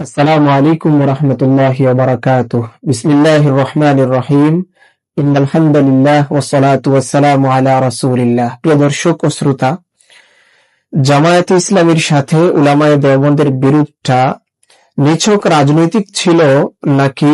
আসসালামু আলাইকুম ওয়া রাহমাতুল্লাহি ওয়া বারাকাতুহু। বিসমিল্লাহির রহমানির রহিম। ইন্নাল হামদুলিল্লাহ ওয়াস সালাতু ওয়াস সালামু আলা রাসূলিল্লাহ। প্রিয় দর্শক ও শ্রোতা, জামায়াতে ইসলামীর সাথে উলামায়ে দেওবন্দের বিরোধটা নিছক রাজনৈতিক ছিল নাকি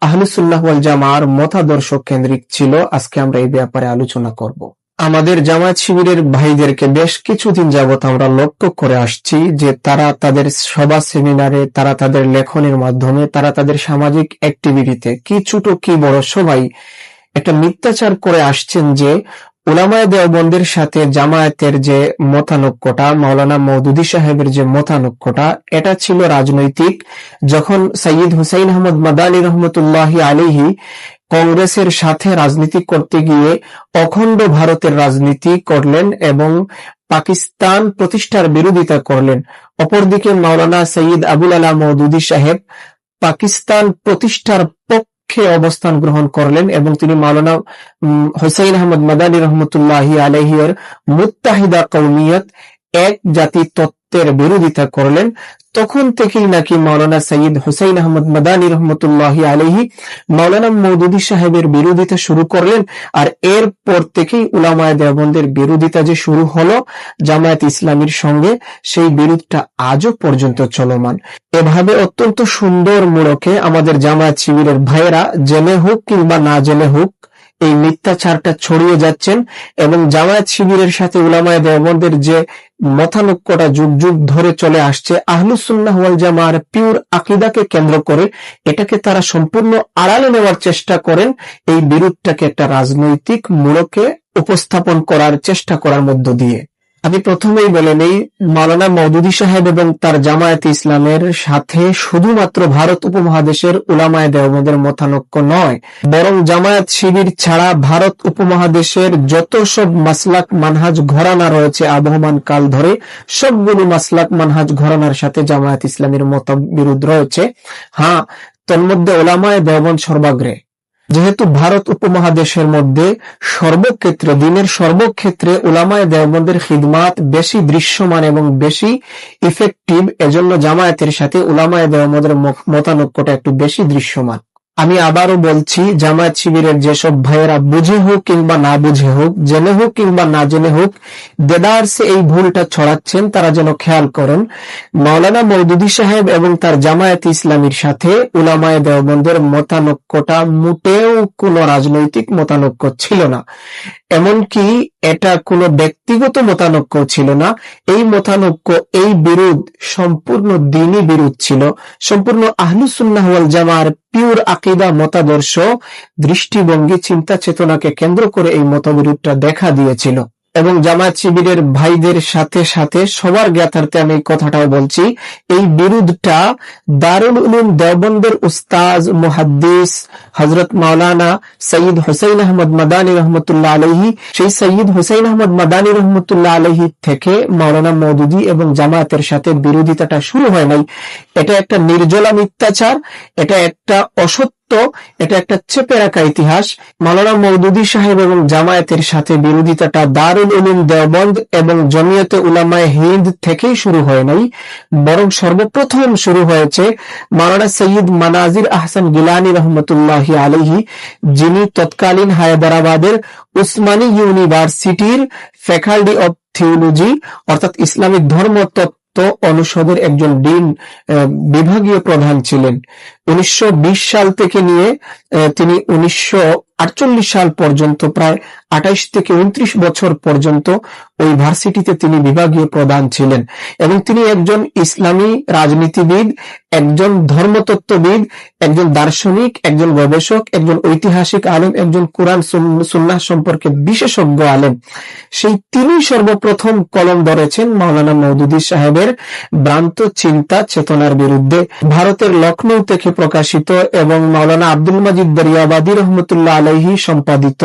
আহলুস সুন্নাহ ওয়াল জামার মতাদর্শ কেন্দ্রিক ছিল, আজকে আমরা এই ব্যাপারে আলোচনা করব। আমাদের জামায়াত শিবিরের ভাইদেরকে বেশ কিছুদিন যাবত আমরা লক্ষ্য করে আসছি যে তারা তাদের সভা সেমিনারে, তারা তাদের লেখনের মাধ্যমে, তারা তাদের সামাজিক অ্যাক্টিভিটিতে কি ছোট কি বড় সবাই একটা মিথ্যাচার করে আসছেন যে উলামায়ে দেওবন্দের সাথে জামায়াতের যে মতানৈক্যটা, মাওলানা মওদুদী সাহেবের যে মতানৈক্যটা, এটা ছিল রাজনৈতিক। যখন সৈয়দ হুসাইন আহমদ মাদানী রহমতুল্লাহি আলাইহি কংগ্রেসের সাথে রাজনীতি করতে গিয়ে অখণ্ড ভারতের রাজনীতি করলেন এবং পাকিস্তান প্রতিষ্ঠার বিরোধিতা করলেন। অপরদিকে মাওলানা সৈয়দ আবুল আলা মওদুদী সাহেব পাকিস্তান প্রতিষ্ঠার পক্ষে অবস্থান গ্রহণ করলেন এবং তিনি মাওলানা হুসাইন আহমদ মাদানী রহমতুল্লাহি আলাইহি এর মুত্তাহিদা কওমিয়ত, এক জাতি তত্ত্বের বিরোধিতা করলেন। তখন থেকেই নাকি মাওলানা সৈয়দ হুসাইন আহমদ মাদানী রহমতুল্লাহি আলাইহি মাওলানা মওদুদী সাহেবের বিরোধিতা শুরু করলেন। আর এরপর থেকেই উলামায়ে দেওবন্দের বিরোধিতা যে শুরু হলো জামায়াত ইসলামীর সঙ্গে, সেই বিরোধটা আজও পর্যন্ত চলমান। এভাবে অত্যন্ত সুন্দর মোড়কে আমাদের জামায়াত শিবিরের ভাইয়েরা জেনে হোক কিংবা না জেনে হোক এই মিথ্যাচারটা ছড়িয়ে যাচ্ছেন এবং জামায়াত শিবিরের সাথে উলামায়ে দেওবন্দের যে মতানৈক্যটা যুগ যুগ ধরে চলে আসছে আহলুস সুন্নাহ ওয়াল জামার পিওর আকীদাকে কেন্দ্র করে, এটাকে তারা সম্পূর্ণ আড়ালে নেওয়ার চেষ্টা করেন। এই বিরোধটাকে একটা রাজনৈতিক মোড়কে উপস্থাপন করার চেষ্টা করার মধ্য দিয়ে। আমি প্রথমেই বলে নেই, মাওলানা মওদুদী সাহেব এবং তার জামায়াতে ইসলামের সাথে শুধুমাত্র ভারত উপমহাদেশের উলামায়ে দেওবন্দের মতানৈক্য নয়, বরং জামায়াত শিবির ছাড়া ভারত উপমহাদেশের যত সব মাসলাক মানহাজ ঘরানা রয়েছে আবহমান কাল ধরে, সবগুলো মাসলাক মানহাজ ঘরানার সাথে জামায়াত ইসলামের মতবিরোধ রয়েছে। হ্যাঁ, তন্মধ্যে উলামায়ে দেওবন্দ সর্বাগ্রে। যেহেতু ভারত উপমহাদেশের মধ্যে সর্বক্ষেত্রে, দিনের সর্বক্ষেত্রে উলামায়ে দেওবন্দের খিদমাত বেশি দৃশ্যমান এবং বেশি ইফেক্টিভ, এজন্য জামায়াতের সাথে উলামায়ে দেওবন্দের মতানৈক্যটা একটু বেশি দৃশ্যমান। আমি আবারও বলছি, জামায়াত শিবিরের যেসব ভাইয়েরা বুঝে হোক কিংবা না বুঝে হোক, জেনে হোক কিংবা না জেনে হোক, দেদারসে এই ভুলটা ছড়াচ্ছেন, তারা যেন খেয়াল করেন মাওলানা মওদুদী সাহেব এবং তার জামায়াতে ইসলামীর সাথে উলামায়ে দেওবন্দের মতানৈক্যটা মোটেও কোনো রাজনৈতিক মতানৈক্য ছিল না। এমনকি এটা কোনো ব্যক্তিগত মতানৈক্য ছিল না। এই মতানৈক্য, এই বিরোধ সম্পূর্ণ দ্বীনি বিরোধ ছিল, সম্পূর্ণ আহলুস সুন্নাহ ওয়াল জামার পিওর আকীদা, মতাদর্শ, দৃষ্টিভঙ্গি, চিন্তা চেতনাকে কেন্দ্র করে এই মতবিরোধটা দেখা দিয়েছিল। এবং জামায়াত শিবিরের ভাইদের সাথে সাথে সবার জ্ঞাতার্থে আমি এই কথাটাও বলছি, এই বিরোধটা দারুল উলুম দেওবন্দের উস্তাজ মুহাদ্দিস হযরত মাওলানা সৈয়দ হুসাইন আহমদ মাদানী রহমতুল্লাহ আলাইহি, সেই সৈয়দ হুসাইন আহমদ মাদানী রহমতুল্লাহ আলাইহি থেকে মাওলানা মওদুদী এবং জামায়াতের সাথে বিরোধিতাটা শুরু হয় নাই। এটা একটা নির্জলা মিথ্যাচার, এটা একটা অসত্য, এটা একটা চেপে রাখা ইতিহাস। মাওলানা মওদুদী সাহেব এবং জামায়াতের সাথে বিরোধিতাটা দারুল উলুম দেওবন্দ এবং জমিয়তে উলামায়ে হিন্দ থেকেই শুরু হয় নাই, বরং সর্বপ্রথম শুরু হয়েছে মাওলানা সৈয়দ মানাজির আহসান গিলানী রহমতুল্লাহি আলাইহি, যিনি তৎকালীন হায়দ্রাবাদের উসমানী ইউনিভার্সিটির ফ্যাকাল্টি অব থিওলজি অর্থাৎ ইসলামিক ধর্মতত্ত্ব অনুষদের একজন ডিন, বিভাগীয় প্রধান ছিলেন। 1920 সাল থেকে নিয়ে তিনি 1948 সাল পর্যন্ত, প্রায় 28 থেকে 29 বছর পর্যন্ত ওই ভার্সিটিতে তিনি বিভাগীয় প্রধান ছিলেন এবং তিনি একজন ইসলামী রাজনীতিবিদ, একজন ধর্মতত্ত্ববিদ, একজন দার্শনিক, একজন গবেষক, একজন ঐতিহাসিক আলেম, একজন কুরআন সুন্নাহ সম্পর্কে বিশেষজ্ঞ আলেম। সেই তিনি সর্বপ্রথম কলম ধরেছেন মাওলানা মওদুদী সাহেবের ভ্রান্ত চিন্তা চেতনার বিরুদ্ধে। ভারতের লখনৌ থেকে প্রকাশিত এবং মাওলানা আব্দুল মাজিদ দরিয়াবাদী রহমতুল্লাহ আলাইহি সম্পাদিত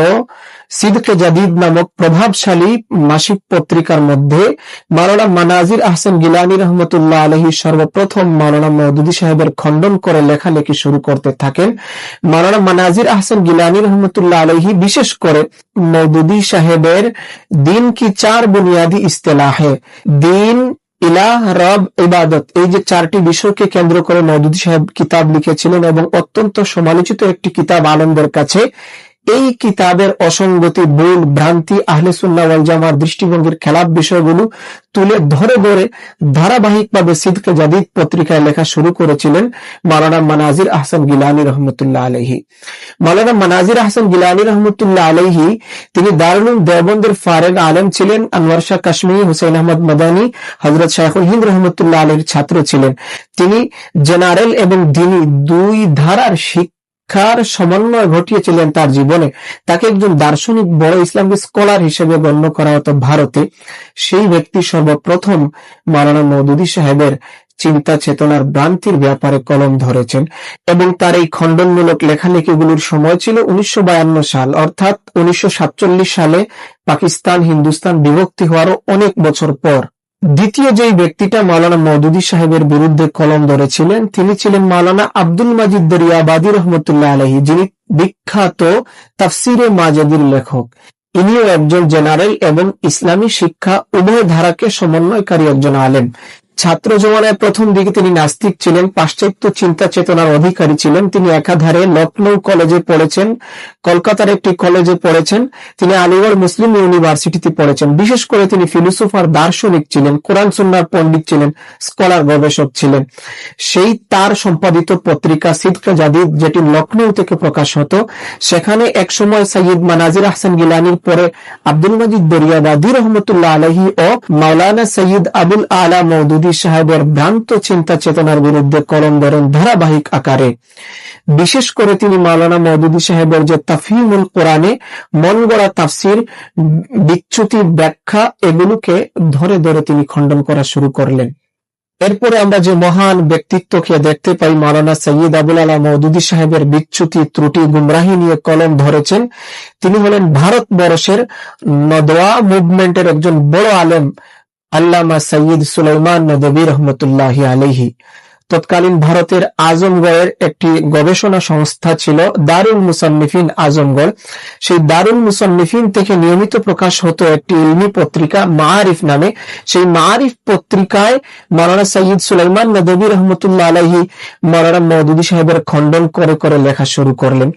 সিদকে জাদিদ নামক প্রভাবশালী মাসিক পত্রিকার মধ্যে মাওলানা মানাজির আহসান গিলানী রহমতুল্লাহ আলাইহি সর্বপ্রথম মাওলানা মওদুদী সাহেবের খণ্ডন করে লেখালেখি শুরু করতে থাকেন। মাওলানা মানাজির আহসান গিলানী রহমতুল্লাহ আলাইহি বিশেষ করে মওদুদী সাহেবের দিন কি চার বুনিয়াদি ইস্তেলাহে, দিন ইলাহ, রব, ইবাদত, এই যে চারটি বিষয়কে কেন্দ্র করে মওদুদী সাহেব কিতাব লিখেছিলেন এবং অত্যন্ত সমালোচিত একটি কিতাব আলেমদের কাছে। এই কিতাবের অসঙ্গতি, ভুল, ভ্রান্তি, আহলে সুন্নাহ ওয়াল জামার দৃষ্টিভঙ্গির খেলাফ বিষয়গুলো তুলে ধরে ধরে ধারাবাহিকভাবে সিদকে জাদিদ পত্রিকায় লেখা শুরু করেছিলেন মাওলানা মানাজির আহসান গিলানী রহমতুল্লাহ আলাইহি। মাওলানা মানাজির আহসান গিলানী রহমতুল্লাহ আলাইহি তিনি দারুল উলুম দেওবন্দের ফারেগ আলেম ছিলেন। আনোয়ার শাহ কাশ্মীরি, হুসাইন আহমদ মাদানী, হযরত শায়খুল হিন্দ রহমতুল্লাহ আলাইহির ছাত্র ছিলেন। তিনি জেনারেল এবং দ্বীনি দুই ধারার শিক্ষার সমন্বয় ঘটিয়েছিলেন তার জীবনে। তাকে একজন দার্শনিক, বড় ইসলামিক স্কলার হিসেবে গণ্য করা হতো ভারতে। সেই ব্যক্তি সর্বপ্রথম মাওলানা মওদুদী সাহেবের চিন্তা চেতনার ভ্রান্তির ব্যাপারে কলম ধরেছেন এবং তার এই খণ্ডনমূলক লেখালেখিগুলোর সময় ছিল 1952 সাল, অর্থাৎ 1947 সালে পাকিস্তান হিন্দুস্তান বিভক্তি হওয়ারও অনেক বছর পর। দ্বিতীয় যেই ব্যক্তিটা মাওলানা মওদুদী সাহেবের বিরুদ্ধে কলম ধরেছিলেন তিনি ছিলেন মাওলানা আব্দুল মাজিদ দরিয়াবাদী রহমতুল্লাহ আলাইহি, যিনি বিখ্যাত তাফসিরে মাজিদির লেখক। ইনিও একজন জেনারেল এবং ইসলামী শিক্ষা উভয় ধারাকে সমন্বয়কারী একজন আলেম। ছাত্র জমানায় প্রথম দিকে তিনি নাস্তিক ছিলেন, পাশ্চাত্য চিন্তা চেতনার অধিকারী ছিলেন। তিনি একাধারে লখনৌ কলেজে পড়েছেন, কলকাতার একটি কলেজে পড়েছেন, তিনি আলিগড় মুসলিম ইউনিভার্সিটিতে পড়েছেন। বিশেষ করে তিনি ফিলোসোফার, দার্শনিক ছিলেন, কোরআন সুন্নাহর পণ্ডিত ছিলেন, স্কলার, গবেষক ছিলেন। সেই তার সম্পাদিত পত্রিকা সিদকে জাদিদ, যেটি লখনৌ থেকে প্রকাশ হতো, সেখানে একসময় সৈয়দ মানাজির আহসান গিলানীর পরে আব্দুল মাজিদ দরিয়াবাদী রহমতুল্লাহ আলাইহি ও মাওলানা সৈয়দ আবুল আলা মওদুদী সাহেবের ভ্রান্ত চিন্তা চেতনার বিরুদ্ধে কলম ধরেন ধারাবাহিক আকারে। বিশেষ করে তিনি মাওলানা মওদুদী সাহেবের যে তাফহিমুল কোরআনে মন গড়া তাফসির, বিচ্যুতি, ব্যাখ্যা, এগুলোকে ধরে ধরে তিনি খণ্ডন করা শুরু করলেন। এরপরে আমরা যে মহান ব্যক্তিত্বকে দেখতে পাই, মাওলানা সৈয়দ আবুল আলা মওদুদী সাহেবের বিচ্যুতি, ত্রুটি, গুমরাহি নিয়ে কলম ধরেছেন। তিনি হলেন ভারতবর্ষের নদওয়া মুভমেন্টের একজন বড় আলেম, আল্লামা সৈয়দ সুলাইমান নদভী রহমতুল্লাহি আলাইহি। তৎকালীন ভারতের আজমগড়ের একটি গবেষণা সংস্থা ছিল দারুল মুসান্নিফিন আজমগড়। সেই দারুল মুসান্নিফিন থেকে নিয়মিত প্রকাশ হতো একটি ইলমি পত্রিকা মাআরিফ নামে। সেই মাআরিফ পত্রিকায় মাওলানা সৈয়দ সুলাইমান নদভী রহমতুল্লাহ আলাইহি মাওলানা মওদুদী সাহেবের খণ্ডন করে করে লেখা শুরু করলেন।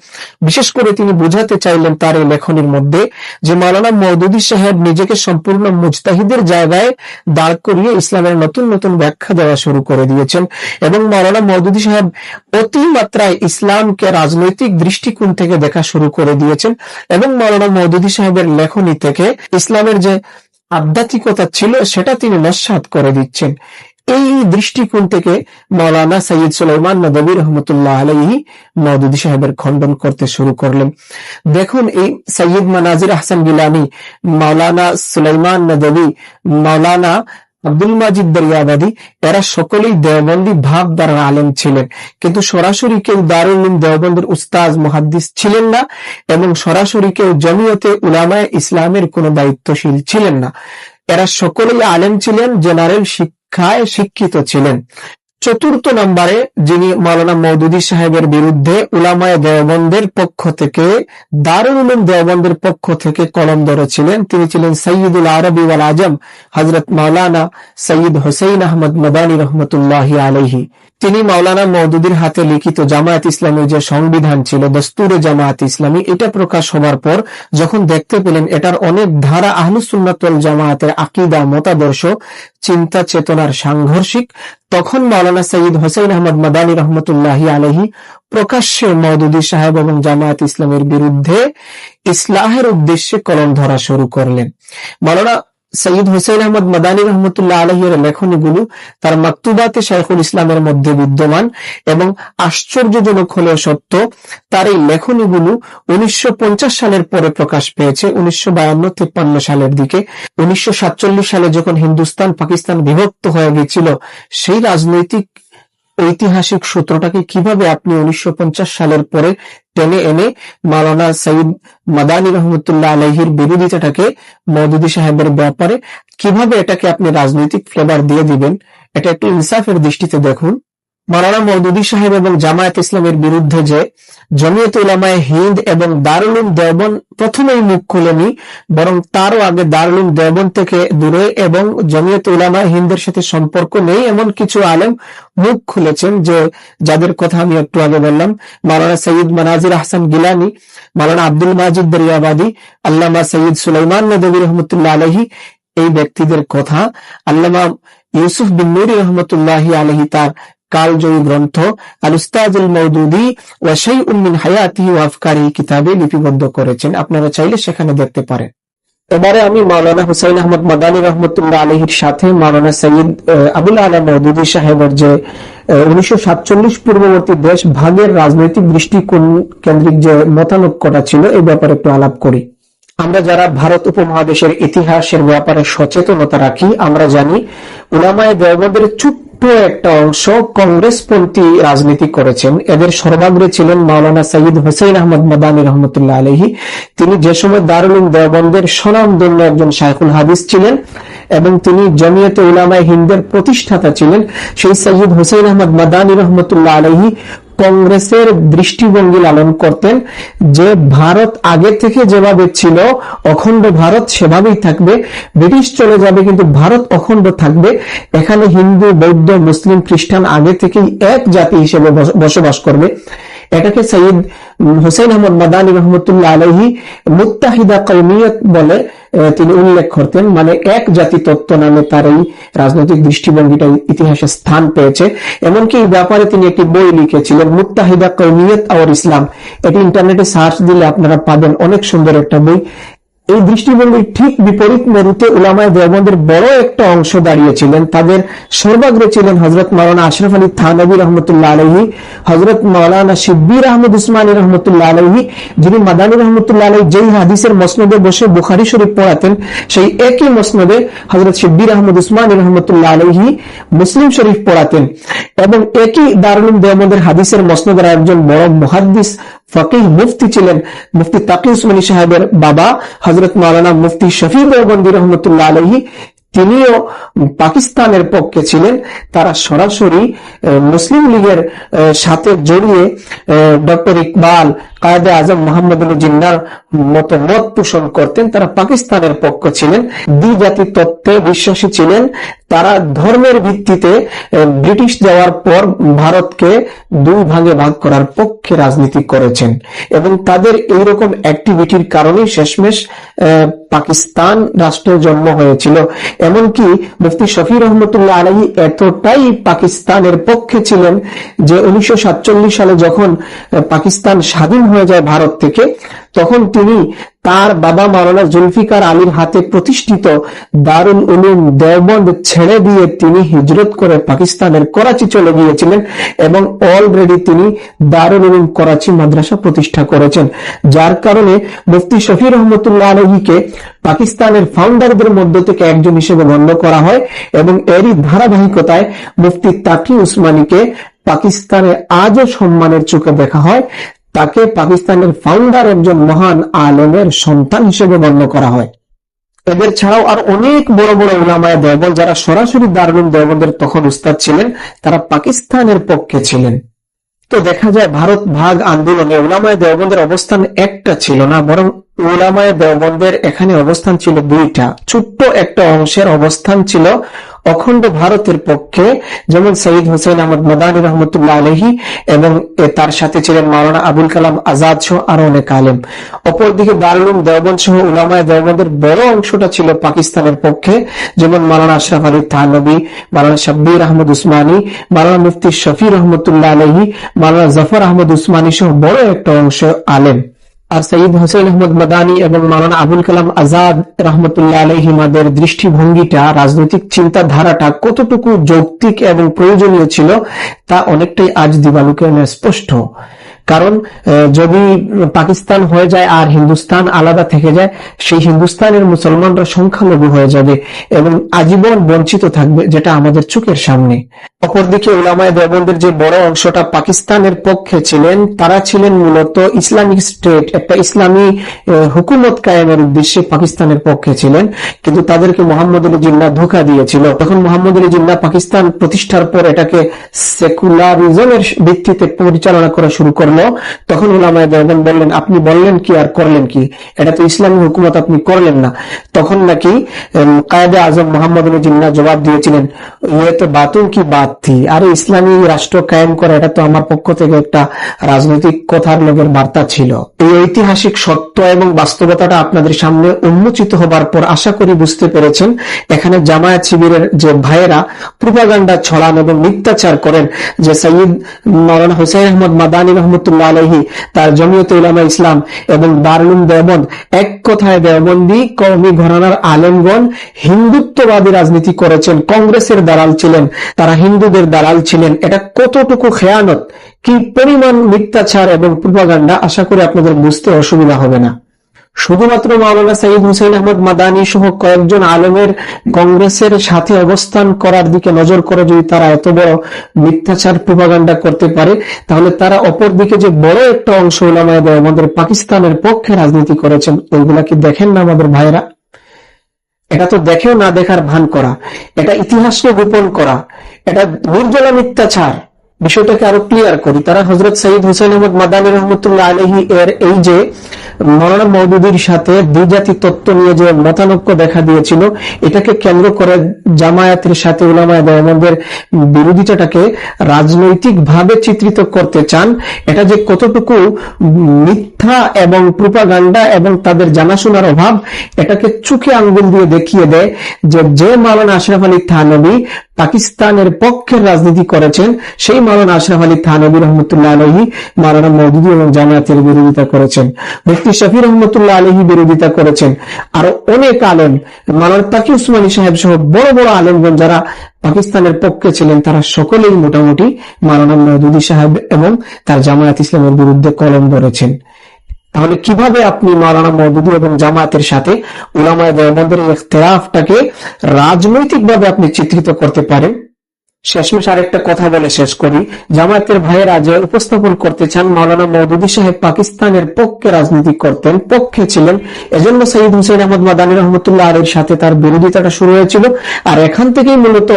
বিশেষ করে তিনি বুঝাতে চাইলেন তার এই লেখনীর মধ্যে যে মাওলানা মওদুদী সাহেব নিজেকে সম্পূর্ণ মুজতাহিদের জায়গায় দাঁড় করিয়ে ইসলামের নতুন নতুন ব্যাখ্যা দেওয়া শুরু করে দিয়েছেন এবং মাওলানা মওদুদী সাহেব অতিমাত্রায় ইসলামকে রাজনৈতিক দৃষ্টিকোণ থেকে দেখা শুরু করে দিয়েছেন এবং মাওলানা মওদুদী সাহেবের লেখনী থেকে ইসলামের যে আধ্যাত্মিকতা ছিল সেটা তিনি নস্যাৎ করে দিচ্ছেন। এই দৃষ্টিকোণ থেকে মাওলানা সৈয়দ সুলাইমান নদভী রহমতুল্লাহ আলাইহি মওদুদী সাহেবের খণ্ডন করতে শুরু করলেন। দেখুন, এই সৈয়দ মানাজির আহসান গিলানী, মাওলানা সুলাইমান নদভী, মাওলানা আব্দুল মাজিদ দরিয়াবাদী, এরা সকলেই দেওবন্দি ভাবধারার আলেম ছিলেন, কিন্তু সরাসরি কেউ দারুল উলুম দেওবন্দের উস্তাজ মুহাদ্দিস ছিলেন না এবং সরাসরি কেউ জমিয়তে উলামায়ে ইসলামের কোনো দায়িত্বশীল ছিলেন না। এরা সকলেই আলেম ছিলেন, জেনারেল শিক্ষায় শিক্ষিত ছিলেন। চতুর্থ নম্বরে যিনি মাওলানা মওদুদী সাহেবের বিরুদ্ধে উলামায়ে দেওবন্দের পক্ষ থেকে, দারুল উলুম দেওবন্দের পক্ষ থেকে কলম ধরেছিলেন, তিনি ছিলেন সৈয়দুল আরবি ওয়াল আজম হযরত মাওলানা সৈয়দ হুসাইন আহমদ মাদানী রহমতুল্লাহি আলাইহি। তিনি মাওলানা মওদুদীর হাতে লিখিত জামায়াত ইসলামীর যে সংবিধান ছিল, দস্তুরে জামায়াত ইসলামী, এটা প্রকাশ হবার পর যখন দেখতে পেলেন এটার অনেক ধারা আহলুস সুন্নাত ওয়াল জামায়াতের আকীদা, মতাদর্শ, চিন্তা চেতনার সাংঘর্ষিক, তখন মাওলানা সৈয়দ হুসাইন আহমদ মাদানী রহমতুল্লাহি আলাইহি প্রকাশ্যে মওদুদী সাহেব এবং জামায়াত ইসলামের বিরুদ্ধে ইসলাহের উদ্দেশ্যে কলম ধরা শুরু করলেন। মাওলানা সৈয়দ হুসাইন আহমদ মাদানী রহমতুল্লাহ আলাইহির লেখনীগুলো তার মাকতুবাতে শাইখুল ইসলামের মধ্যে বিদ্যমান এবং আশ্চর্যজনক হলেও সত্য, তার এই লেখনীগুলো 1950 সালের পরে প্রকাশ পেয়েছে, 1952-53 সালের দিকে। 1947 সালে যখন হিন্দুস্তান পাকিস্তান বিভক্ত হয়ে গেছিল, সেই রাজনৈতিক ঐতিহাসিক সূত্রটাকে কিভাবে আপনি 1950 সালের পরে টেনে এনে মাওলানা সৈয়দ মাদানী রহমতুল্লাহ আলাইহির বিরোধিতাটাকে মওদুদী সাহেবের ব্যাপারে কিভাবে এটাকে আপনি রাজনৈতিক ফ্লেভার দিয়ে দিবেন, এটা একটু ইনসাফের দৃষ্টিতে দেখুন। মাওলানা মওদুদী সাহেব এবং জামায়াত ইসলামের বিরুদ্ধে যে জমিয়ত উলামায়ে হিন্দ এবং দারুল উলুম দেওবন্দ প্রথমেই মুখ খুলেনি, বরং তারও আগে দারুল উলুম দেওবন্দ থেকে দূরে এবং জমিয়ত উলামায়ে হিন্দের সাথে সম্পর্ক নেই এমন কিছু আলেম মুখ খুলেছেন, যে যাদের কথা আমি একটু আগে বললাম। মাওলানা সৈয়দ মানাজির আহসান গিলানি, মাওলানা আব্দুল মাজিদ দরিয়াবাদী, আল্লামা সৈয়দ সুলাইমান নদভী রহমতুল্লাহ আলাইহি, এই ব্যক্তিদের কথা আল্লামা ইউসুফ বিন নুরি রহমতুল্লাহি আলাইহি তার কালজয়ী গ্রন্থ আল উস্তাজুল মওদুদী ওয়া শাইউন মিন হায়াতিহি ওয়া আফকারিহি কিতাবে লিপিবদ্ধ করেছেন। আপনারা চাইলে সেখানে দেখতে পারেন। এবারে আমি মাওলানা হুসাইন আহমদ মাদানী রহমতুল্লাহ আলাইহির সাথে মাওলানা সৈয়দ আবুল আলা মওদুদী সাহেবের যে 1947 পূর্ববর্তী দেশ ভাগের রাজনৈতিক দৃষ্টিকোণ কেন্দ্রিক যে মতানৈক্যটা ছিল এই ব্যাপারে একটু আলাপ করি। আমরা যারা ভারত উপমহাদেশের ইতিহাসের ব্যাপারে সচেতনতা রাখি, আমরা জানি উলামায়ে দেওবন্দের ছোট্ট একটা অংশ কংগ্রেসপন্থী রাজনীতি করেছেন। এদের সর্বাগ্রে ছিলেন মাওলানা সৈয়দ হুসাইন আহমদ মাদানী রহমতুল্লাহ আলাইহি। তিনি যে সময় দারুল উলুম দেওবন্দের স্বনামধন্য একজন শায়খুল হাদিস ছিলেন এবং তিনি জমিয়তে উলামায়ে হিন্দের প্রতিষ্ঠাতা ছিলেন। সেই সৈয়দ হুসাইন আহমদ মাদানী রহমতুল্লাহ আলাইহি কংগ্রেসের দৃষ্টিভঙ্গি লালন করতেন যে ভারত আগে থেকে যেভাবে ছিল অখণ্ড ভারত সেভাবেই থাকবে, ব্রিটিশ চলে যাবে কিন্তু ভারত অখণ্ড থাকবে, এখানে হিন্দু বৌদ্ধ মুসলিম খ্রিস্টান আগে থেকেই এক জাতি হিসেবে বসবাস করবে। এটাকে সৈয়দ হুসাইন আহমদ মাদানী রহমতুল্লাহ আলাইহি মুত্তাহিদা কওমিয়ত বলে তিনি উল্লেখ করতেন, মানে এক জাতি তত্ত্ব নামে তার এই রাজনৈতিক দৃষ্টিভঙ্গিটা ইতিহাসে স্থান পেয়েছে। এমনকি এই ব্যাপারে তিনি একটি বই লিখেছিলেন, মুত্তাহিদা কওমিয়ত আর ইসলাম। এটি ইন্টারনেটে সার্চ দিলে আপনারা পাবেন, অনেক সুন্দর একটা বই। এই দৃষ্টিভঙ্গির ঠিক বিপরীত মেরুতে উলামায়ে দেওবন্দের বড় একটা অংশ দাঁড়িয়েছিলেন। তাদের সর্বাগ্রে ছিলেন হযরত মাওলানা আশরাফ আলী থানভী রহমতুল্লাহ আলাইহি, হযরত মাওলানা শিব্বির আহমদ উসমানী রহমতুল্লাহ আলাইহি, যিনি মাদানী রহমতুল্লাহ আলাইহি যেই হাদিসের মসনদে বসে বুখারী শরীফ পড়াতেন, সেই একই মসনদে হযরত শিব্বির আহমদ উসমানী রহমতুল্লাহ আলাইহি মুসলিম শরীফ পড়াতেন এবং একই দারুল উলুম দেওবন্দের হাদিসের মসনদের একজন বড় মুহাদ্দিস ফকিহ মুফতি ছিলেন মুফতি তাকি উসমানী সাহেবের বাবা হযরত মাওলানা মুফতি শফি দেওবন্দি রহমতুল্লাহ আলাইহি। তিনিও পাকিস্তানের পক্ষে ছিলেন। তারা সরাসরি মুসলিম লীগের সাথে জড়িয়ে ডক্টর ইকবাল, কায়েদে আজম মোহাম্মদ আলী জিন্নাহর মত মত পোষণ করতেন। তারা পাকিস্তানের পক্ষ ছিলেন, দ্বিজাতি তত্ত্বে বিশ্বাসী ছিলেন। তারা ধর্মের ভিত্তিতে ব্রিটিশ যাওয়ার পর ভারতকে দুই ভাগে ভাগ করার পক্ষে রাজনীতি করেছেন এবং তাদের এইরকম অ্যাক্টিভিটির কারণে শেষমেশ পাকিস্তান রাষ্ট্রের জন্ম হয়েছিল। এমনকি মুফতি শফি রহমতুল্লাহ আলাইহি এতটাই পাকিস্তানের পক্ষে ছিলেন যে 1947 সালে যখন পাকিস্তান স্বাধীন হয়ে যায় ভারত থেকে, তখন তিনি তার বাবা মাওলানা জুলফিকার আলীর হাতে প্রতিষ্ঠিত দারুল উলুম দেওবন্দ ছেড়ে দিয়ে তিনি হিজরত করে পাকিস্তানের করাচি চলে গিয়েছিলেন এবং অলরেডি তিনি দারুল উলুম করাচি মাদ্রাসা প্রতিষ্ঠা করেছেন, যার কারণে মুফতি শফি রহমতুল্লাহ আলাইহিকে পাকিস্তানের ফাউন্ডারদের মধ্য থেকে একজন হিসেবে গণ্য করা হয় এবং এরই ধারাবাহিকতায় মুফতি তাকি উসমানীকে পাকিস্তানে আজও সম্মানের চোখে দেখা হয়। তাকে পাকিস্তানের ফাউন্ডার একজন মহান আলেমের সন্তান হিসেবে গণ্য করা হয়। এদের ছাড়াও আর অনেক বড় বড় উলামায়ে দেওবন্দ যারা সরাসরি দারুল উলুম দেওবন্দের তখন উস্তাদ ছিলেন, তারা পাকিস্তানের পক্ষে ছিলেন। তো দেখা যায় ভারত ভাগ আন্দোলনে উলামায়ে দেওবন্দের অবস্থান একটা ছিল না, বরং উলামায়ে দেওবন্দের এখানে অবস্থান ছিল দুইটা। ছোট্ট একটা অংশের অবস্থান ছিল অখণ্ড ভারতের পক্ষে, যেমন সৈয়দ হুসাইন আহমদ মাদানী রহমতুল্লাহ আলাইহি এবং তার সাথে ছিলেন মাওলানা আবুল কালাম আজাদ সহ আরো অনেক আলেম। অপরদিকে দারুল উলুম দেওবন্দ সহ উলামায়ে দেওবন্দের বড় অংশটা ছিল পাকিস্তানের পক্ষে, যেমন মাওলানা আশরাফ আলী থানভী, মাওলানা শিব্বির আহমদ উসমানী, মাওলানা মুফতি শফি রহমতুল্লাহ আলাইহি, মাওলানা জাফর আহমদ উসমানী সহ বড় একটা অংশ আলেম। আর সৈয়দ হুসাইন আহমদ মাদানী এবং মাওলানা আবুল কালাম আজাদ রহমতুল্লাহ আলাইহিমাদের দৃষ্টিভঙ্গিটা, রাজনৈতিক চিন্তাধারাটা কতটুকু যৌক্তিক এবং প্রয়োজনীয় ছিল তা অনেকটাই আজ দিবালোকে স্পষ্ট। কারণ যদি পাকিস্তান হয়ে যায় আর হিন্দুস্তান আলাদা থেকে যায়, সেই হিন্দুস্তানের মুসলমানরা সংখ্যালঘু হয়ে যাবে এবং আজীবন বঞ্চিত থাকবে, যেটা আমাদের চোখের সামনে। অপরদিকে উলামায়ে দেওবন্দের যে বড় অংশটা পাকিস্তানের পক্ষে ছিলেন, তারা ছিলেন মূলত ইসলামিক স্টেট, একটা ইসলামী হুকুমত কায়েমের উদ্দেশ্যে পাকিস্তানের পক্ষে ছিলেন। কিন্তু তাদেরকে মোহাম্মদ আলী জিন্নাহ ধোঁকা দিয়েছিল। তখন মোহাম্মদ আলী জিন্নাহ পাকিস্তান প্রতিষ্ঠার পর এটাকে সেকুলারিজমের ভিত্তিতে পরিচালনা করা শুরু করলো। তখন উলামায়ে দেওবন্দ বললেন, আপনি বললেন কি আর করলেন কি, এটা তো ইসলামী হুকুমত আপনি করলেন না। তখন নাকি কায়েদে আজম মোহাম্মদ আলী জিন্নাহ জবাব দিয়েছিলেন, ইয়ে তো বাতুন কি বাত থি, আরে ইসলামী রাষ্ট্র কায়েম করা এটা তো আমার পক্ষ থেকে একটা রাজনৈতিক কথার লোকের বার্তা ছিল। এই ঐতিহাসিক সত্য এবং বাস্তবতাটা আপনাদের সামনে উন্মোচিত হবার পর আশা করি বুঝতে পেরেছেন এখানে জামায়াত শিবিরের যে ভাইয়েরা প্রোপাগান্ডা ছড়ান এবং মিথ্যাচার করেন যে সৈয়দ মাওলানা হুসাইন আহমদ মাদানী রহমতুল্লাহ আলাইহি তার জমিয়তে উলামা ইসলাম এবং দারুল উলুম দেওবন্দ, এক কথায় দেওবন্দি কওমি ঘরানার আলেমগণ হিন্দুত্ববাদী রাজনীতি করেছেন, কংগ্রেসের দালাল ছিলেন, তারা হিন্দুদের দালাল ছিলেন। এটা কতটুকু খেয়ানত, কি পরিমাণ মিথ্যাচার এবং প্রোপাগান্ডা, আশা করি আপনাদের বুঝতে অসুবিধা হবে না। শুধুমাত্র মাওলানা সৈয়দ হুসাইন আহমদ মাদানী সহ কয়েকজন আলেমের কংগ্রেসের সাথে অবস্থান করার দিকে নজর করে যদি তারা এত বড় মিথ্যাচার প্রোপাগান্ডা করতে পারে, তাহলে তারা অপর দিকে যে বড় একটা অংশ উলামায়ে দেওবন্দের পাকিস্তানের পক্ষে রাজনীতি করেছেন, ওইগুলা কি দেখেন না আমাদের ভাইরা? এটা তো দেখেও না দেখার ভান করা, এটা ইতিহাসকে গোপন করা, এটা নির্জলা মিথ্যাচার। বিষয়টাকে আরো ক্লিয়ার করি, তারা হযরত সৈয়দ হুসাইন আহমদ মাদানী রহমতুল্লাহ আলাইহি এর এই যে মাওলানা মওদুদীর সাথে দ্বিজাতি তত্ত্ব নিয়ে যে মতানৈক্য দেখা দিয়েছিল, এটাকে কেন্দ্র করে জামায়াতের সাথে উলামায়ে দেওবন্দের বিরোধিতাটাকে রাজনৈতিক ভাবে চিত্রিত করতে চান। এটা যে কতটুকু মিথ্যা এবং প্রোপাগান্ডা এবং তাদের জানাশোনার অভাব, এটাকে চোখে আঙ্গুল দিয়ে দেখিয়ে দেয় যে মাওলানা আশরাফ আলী থানভী পাকিস্তানের পক্ষের রাজনীতি করেছেন, সেই মাওলানা আশরাফ আলী থানভী রহমতুল্লাহ আলাইহি মাওলানা মওদুদী এবং জামায়াতের বিরোধিতা করেছেন, মুফতি শফি রহমতুল্লাহ আলাইহি বিরোধিতা করেছেন। আরো অনেক আলেম, মাওলানা তাকি উসমানী সাহেব সহ বড় বড় আলেমগণ যারা পাকিস্তানের পক্ষে ছিলেন, তারা সকলেই মোটামুটি মাওলানা মওদুদী সাহেব এবং তার জামায়াত ইসলামের বিরুদ্ধে কলম ধরেছেন। তাহলে কিভাবে আপনি মাওলানা মওদুদী এবং জামায়াতের সাথে উলামায়ে দেওবন্দের ইখতিলাফটাকে রাজনৈতিকভাবে আপনি চিত্রিত করতে পারেন? শেষমেশ আরেকটা কথা বলে শেষ করি, জামায়াতের ভাইয়েরা যে উপস্থাপন করতে চান মাওলানা মওদুদী সাহেব পাকিস্তানের পক্ষে রাজনীতি করতেন, পক্ষে ছিলেন, এজন্য সৈয়দ হুসাইন আহমদ মাদানী রহমতুল্লাহ আলাইহির সাথে তার বিরোধিতাটা শুরু হয়েছিল। আর এখান থেকেই মূলত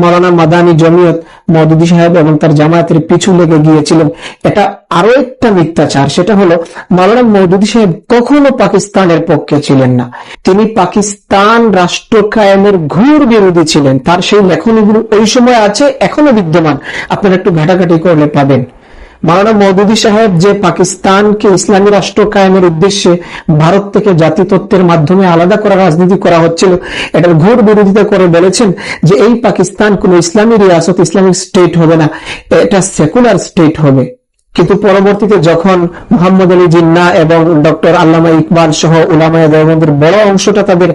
মাওলানা মাদানী জমিয়ত মওদুদী সাহেব এবং তার জামায়াতের পিছু লেগে গিয়েছিলেন। এটা আরো একটা মিথ্যাচার, সেটা হলো মাওলানা মওদুদী সাহেব কখনো পাকিস্তানের পক্ষে ছিলেন না, তিনি পাকিস্তান রাষ্ট্র কায়েমের ঘোর বিরোধী ছিলেন। তার সেই লেখনীগুলো ওই সময় আছে, এখনো বিদ্যমান, আপনারা একটু ঘাটাঘাটি করলে পাবেন। মাওলানা মওদুদী সাহেব যে পাকিস্তানকে ইসলামী রাষ্ট্র কায়েমের উদ্দেশ্যে ভারত থেকে জাতিতত্ত্বের মাধ্যমে আলাদা করা রাজনীতি করা হচ্ছিল, এটার ঘোর বিরোধিতা করে বলেছেন যে এই পাকিস্তান কোন ইসলামী রিয়াসত, ইসলামিক স্টেট হবে না, এটা সেকুলার স্টেট হবে। কিন্তু পরবর্তীতে যখন মুহাম্মদ আলী জিন্নাহ এবং ডক্টর আল্লামা ইকবাল সহ উলামায়ে দেওবন্দের বড় অংশটা তাদের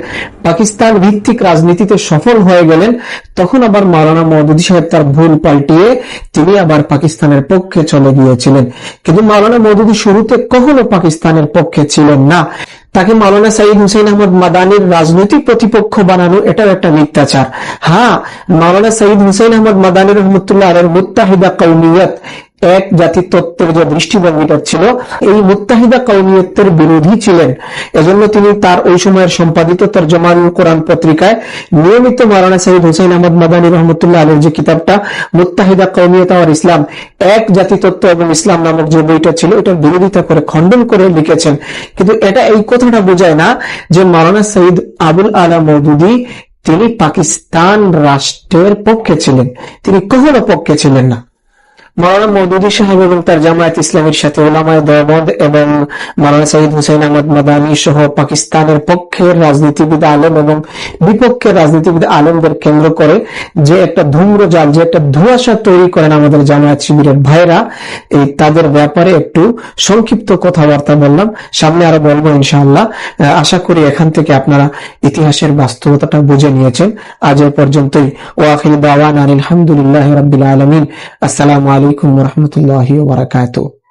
পাকিস্তান ভিত্তিক রাজনীতিতে সফল হয়ে গেলেন, তখন আবার মাওলানা মওদুদী সাহেব তার ভুল পাল্টিয়ে তিনি আবার পাকিস্তানের পক্ষে চলে গিয়েছিলেন। কিন্তু মাওলানা মওদুদী শুরুতে কখনো পাকিস্তানের পক্ষে ছিলেন না। তাকে মাওলানা সৈয়দ হুসাইন আহমদ মাদানীর রাজনৈতিক প্রতিপক্ষ বানানো, এটাও একটা মিথ্যাচার। হ্যাঁ, মাওলানা সৈয়দ হুসাইন আহমদ মাদানী রহমতুল্লাহ আলাইহির মুত্তাহিদা কওমিয়ত, এক জাতি তত্ত্বের যে দৃষ্টিভঙ্গিটা ছিল, এই মুত্তাহিদা কওমিয়তের বিরোধী ছিলেন। এজন্য তিনি তার ওই সময়ের সম্পাদিত তরজমানুল কোরআন পত্রিকায় নিয়মিত মাওলানা সৈয়দ হুসাইন আহমদ মাদানী রহমতুল্লাহ আলাইহির যে কিতাবটা মুত্তাহিদা কওমিয়ত আর ইসলাম, এক জাতি তত্ত্ব এবং ইসলাম নামক যে বইটা ছিল, এটার বিরোধিতা করে, খণ্ডন করে লিখেছেন। কিন্তু এটা এই কথাটা বোঝায় না যে মাওলানা সৈয়দ আবুল আলা মওদুদী তিনি পাকিস্তান রাষ্ট্রের পক্ষে ছিলেন, তিনি কখনো পক্ষে ছিলেন না। মাওলানা মওদুদী সাহেব এবং তার জামায়াত ইসলামের সাথে উলামায়ে দেওবন্দ এবং মাওলানা সৈয়দ হুসাইন আহমদ মাদানী সহ পাকিস্তানের পক্ষের রাজনীতিবিদ আলেম এবং বিপক্ষের রাজনীতিবিদ আলেমদের কেন্দ্র করে যে একটা ধূম্রজাল, যে একটা ধোঁয়াশা তৈরি করেন আমাদের জামায়াত শিবিরের ভাইরা, এই তাদের ব্যাপারে একটু সংক্ষিপ্ত কথাবার্তা বললাম, সামনে আরো বলবো ইনশাআল্লাহ। আশা করি এখান থেকে আপনারা ইতিহাসের বাস্তবতাটা বুঝে নিয়েছেন। আজ এ পর্যন্তই। ওয়া আখিরু দাওয়ানা আলহামদুলিল্লাহি রাব্বিল আলামিন। আসসালামু আলাইকুম ওয়া রাহমাতুল্লাহি ওয়া বারাকাতুহু।